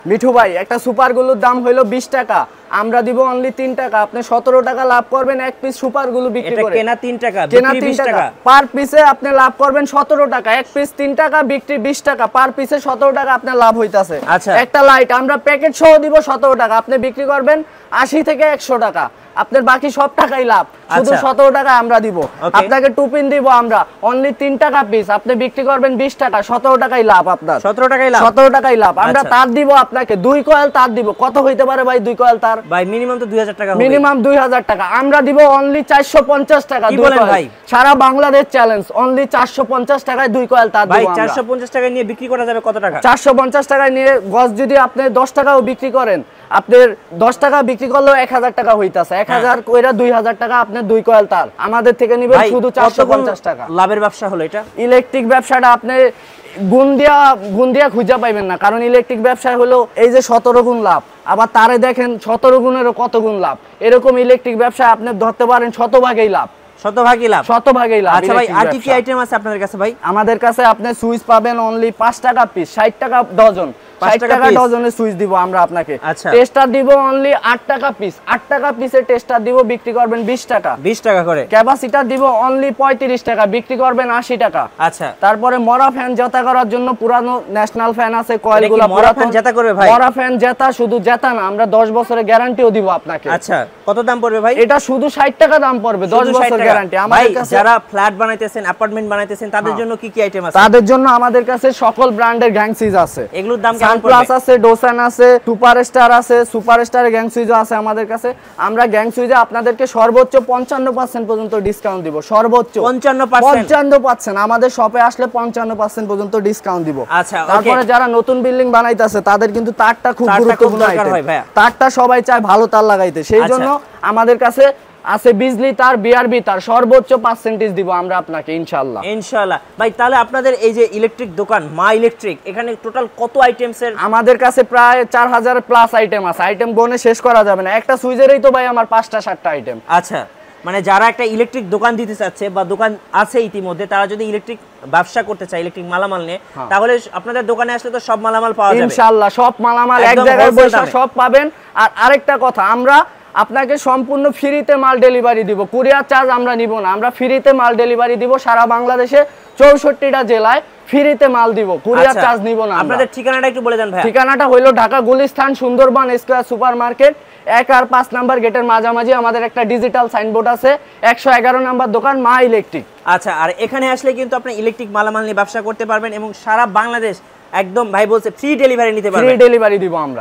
মিঠু ভাই একটা সুপার গুলোর দাম হলো 20 টাকা, আমরা দিব অনলি 3 টাকা। আপনি 17 টাকা লাভ করবেন এক পিস সুপার গুলো বিক্রি করে। এটা কেনা 3 টাকা, কেনা বিক্রি 3 20 টাকা। পার পিসে আপনি লাভ করবেন 17 টাকা। এক পিস 3 টাকা, বিক্রি 20 টাকা, পার পিসে 17 টাকা আপনার লাভ হইতাছে। আচ্ছা, একটা লাইট আমরা প্যাকেট সহ দিব 17 টাকা, আপনি বিক্রি করবেন 80 থেকে 100 টাকা, আপনার বাকি সব টাকাই লাভ। শুধু 17 টাকা আমরা দিব। আপনাকে টুপিন দিব আমরা অনলি 3 টাকা পিস, আপনি বিক্রি করবেন 20 টাকা, 17 টাকাই লাভ আপনার। 17 টাকাই লাভ, 17 টাকাই লাভ। আমরা তার দিব আপনাকে 2 কয়েল তার দিব। কত হইতে পারে ভাই 2 কয়েল তার? ভাই মিনিমাম তো 2000 টাকা হবে। মিনিমাম 2000 টাকা। আমরা দিব অনলি 450 টাকা। কি বলেন ভাই? সারা বাংলাদেশ চ্যালেঞ্জ, অনলি 450 টাকায় 2 কয়েল তার দিব। ভাই 450 টাকা নিয়ে বিক্রি করা যাবে কত টাকা? 450 টাকায় নিয়ে গজ যদি আপনি 10 টাকাও বিক্রি করেন, আপনার 10 টাকা বিক্রি করলেও 1000 টাকা হইতাছে। 1000 কইরা 2000 টাকা আপনি 2 কয়েল তার আমাদের থেকে নিবেন শুধু 450 টাকা। লাভের ব্যবসা হলো এটা। ইলেকট্রিক ব্যবসাটা আপনি গুণ দিয়া খুঁজে পাইবেন না, কারণ ইলেকট্রিক ব্যবসা হলো এই যে 17 গুণ লাভ, আবার তারে দেখেন 17 গুণেরও কত গুণ লাভ। এরকম ইলেকট্রিক ব্যবসা আপনি ধরতে পারেন শতভাগই লাভ। শতভাগই লাভ, শতভাগই লাভ। আচ্ছা ভাই, আর কি আইটেম আছে আপনাদের কাছে ভাই? আমাদের কাছে আপনি সুইচ পাবেন অনলি 5 টাকা পিস, 60 টাকা ডজন। 60 টাকা ডজনের সুইচ দিব আমরা আপনাকে। টেস্টার দিব অনলি 8 টাকা পিস। 8 টাকা পিসের টেস্টার দিব, বিক্রি করবেন 20 টাকা। 20 টাকা করে। ক্যাপাসিটর দিব অনলি 35 টাকা, বিক্রি করবেন 80 টাকা। আচ্ছা, তারপরে মরা ফ্যান জেতা করার জন্য পুরানো ন্যাশনাল ফ্যান আছে, কয়েলগুলো মরা ফ্যান জেতা করবে ভাই? মরা ফ্যান জেতা, শুধু জেতা না, আমরা 10 বছরের গ্যারান্টিও দিব আপনাকে। আচ্ছা, কত দাম পড়বে ভাই? এটা শুধু 60 টাকা দাম পড়বে, 10 বছর গ্যারান্টি। আমাদের কাছে যারা ফ্ল্যাট বানাইতেছেন, অ্যাপার্টমেন্ট বানাইতেছেন, তাদের জন্য কি কি আইটেম আছে? তাদের জন্য আমাদের কাছে সকল ব্র্যান্ডের গ্যাং সুইচ আছে। এগুলোর দাম কেমন পড়বে? সানপ্লাস আছে, ডোসান আছে, সুপারস্টার আছে, সুপারস্টার গ্যাং সুইচও আছে আমাদের কাছে। আমরা গ্যাং সুইচে আপনাদেরকে সর্বোচ্চ 55% পর্যন্ত ডিসকাউন্ট দিব। সর্বোচ্চ 55%। আমাদের শপে আসলে 55% পর্যন্ত ডিসকাউন্ট দিব। আচ্ছা, তারপরে যারা নতুন বিল্ডিং বানাইতেছে তাদের কিন্তু তারটা খুব গুরুত্বপূর্ণ আইটেম। তারটা সবাই চায় ভালো তার লাগাইতে, সেই জন্য আমাদের কাছে আছে বিজলি তার, বিআরবি তার, সর্বোচ্চ 5% দিব আমরা আপনাকে ইনশাআল্লাহ। ইনশাআল্লাহ ভাই, তাহলে আপনাদের এই যে ইলেকট্রিক দোকান মা ইলেকট্রিক, এখানে টোটাল কত আইটেমসের? আমাদের কাছে প্রায় 4000 প্লাস আইটেম আছে। আইটেম গনে শেষ করা যাবে না, একটা সুইচেরই তো ভাই আমার 5টা 7টা আইটেম। আচ্ছা, মানে যারা একটা ইলেকট্রিক দোকান দিতে চাচ্ছে বা দোকান আছে ইতিমধ্যে, তারা যদি ইলেকট্রিক ব্যবসা করতে চায় ইলেকট্রিক মালামাল নিয়ে, তাহলে আপনাদের দোকানে আসলে তো সব মালামাল পাওয়া যাবে ইনশাআল্লাহ। সব মালামাল এক জায়গায় বসে সব পাবেন। আর আরেকটা কথা, আমরা আপনাকে সম্পূর্ণ ফ্রিতে মাল ডেলিভারি দিব, কুরিয়ার চার্জ আমরা নিব না। আমরা ফ্রিতে মাল ডেলিভারি দিব সারা বাংলাদেশে 64টা জেলায় ফ্রিতে মাল দিব, কুরিয়ার চার্জ নিব না। আপনাদের ঠিকানাটা একটু বলে দেন ভাই। ঠিকানাটা হলো Dhaka Gulistan Sundarban square super market 1 আর 5 নাম্বার গেটের মাঝামাঝি আমাদের একটা ডিজিটাল সাইনবোর্ড আছে, 111 নাম্বার দোকান মা ইলেকট্রিক। আচ্ছা, আর এখানে আসলে কিন্তু আপনি ইলেকট্রিক মালামাল নিয়ে ব্যবসা করতে পারবেন এবং সারা বাংলাদেশ একদম ভাই বলছে ফ্রি ডেলিভারি নিতে পারবেন। ফ্রি ডেলিভারি দিব আমরা।